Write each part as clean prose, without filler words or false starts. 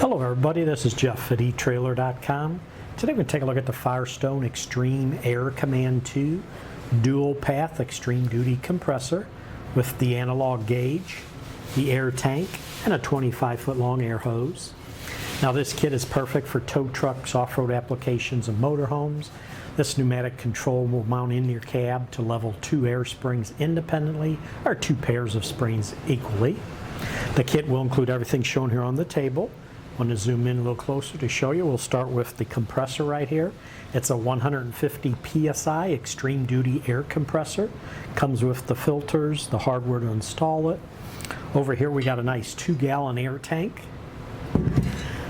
Hello everybody, this is Jeff at etrailer.com. Today we're going to take a look at the Firestone Xtreme Air Command 2 dual path extreme duty compressor with the analog gauge, the air tank, and a 25-foot long air hose. Now this kit is perfect for tow trucks, off-road applications, and motorhomes. This pneumatic control will mount in your cab to level 2 air springs independently or 2 pairs of springs equally. The kit will include everything shown here on the table. I want to zoom in a little closer to show you. We'll start with the compressor right here. It's a 150 psi extreme duty air compressor. Comes with the filters, the hardware to install it. Over here we got a nice 2-gallon air tank.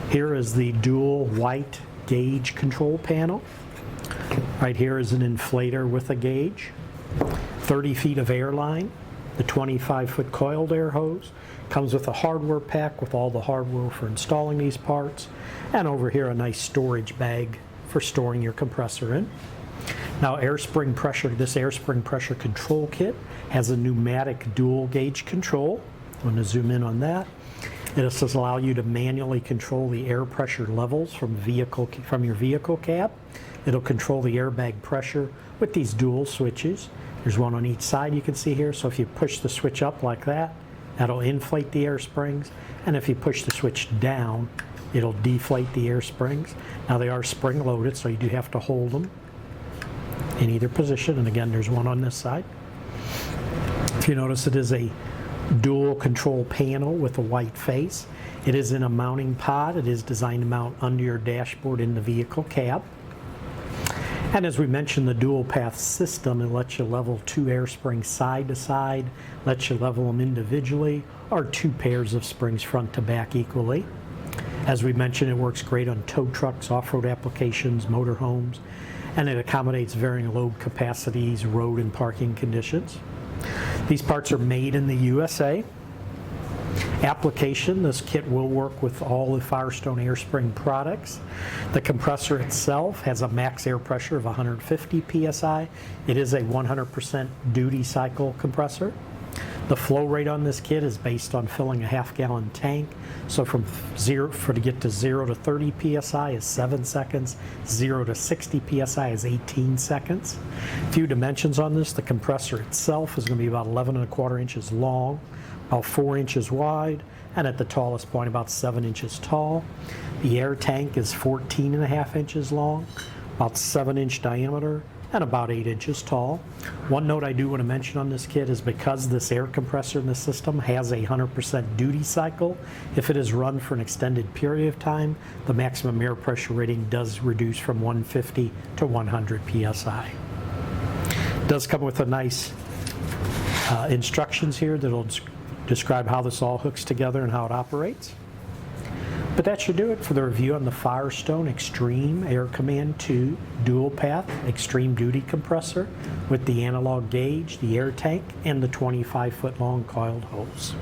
Here is the dual white gauge control panel. Right here is an inflator with a gauge. 30 feet of air line. The 25-foot coiled air hose. Comes with a hardware pack with all the hardware for installing these parts. And over here a nice storage bag for storing your compressor in. Now this air spring pressure control kit has a pneumatic dual gauge control. I'm going to zoom in on that. This does allow you to manually control the air pressure levels from your vehicle cab. It'll control the airbag pressure with these dual switches. There's one on each side you can see here, so if you push the switch up like that, that'll inflate the air springs, and if you push the switch down, it'll deflate the air springs. Now they are spring loaded, so you do have to hold them in either position, and again there's one on this side. If you notice, it is a dual control panel with a white face. It is in a mounting pod. It is designed to mount under your dashboard in the vehicle cab. And as we mentioned, the dual path system, it lets you level 2 air springs side to side, lets you level them individually, or 2 pairs of springs front to back equally. As we mentioned, it works great on tow trucks, off-road applications, motorhomes, and it accommodates varying load capacities, road and parking conditions. These parts are made in the USA. Application, this kit will work with all the Firestone air spring products. The compressor itself has a max air pressure of 150 psi. It is a 100% duty cycle compressor. The flow rate on this kit is based on filling a half-gallon tank. So to get to 0 to 30 psi is 7 seconds, 0 to 60 psi is 18 seconds. A few dimensions on this. The compressor itself is going to be about 11¼ inches long, about 4 inches wide, and at the tallest point about 7 inches tall. The air tank is 14½ inches long, about 7-inch diameter, and about 8 inches tall. One note I do want to mention on this kit is because this air compressor in the system has a 100% duty cycle, if it is run for an extended period of time, the maximum air pressure rating does reduce from 150 to 100 psi. It does come with a nice instructions here that'll describe how this all hooks together and how it operates. But that should do it for the review on the Firestone Xtreme Air Command 2 dual path extreme duty compressor with the analog gauge, the air tank, and the 25-foot long coiled hose.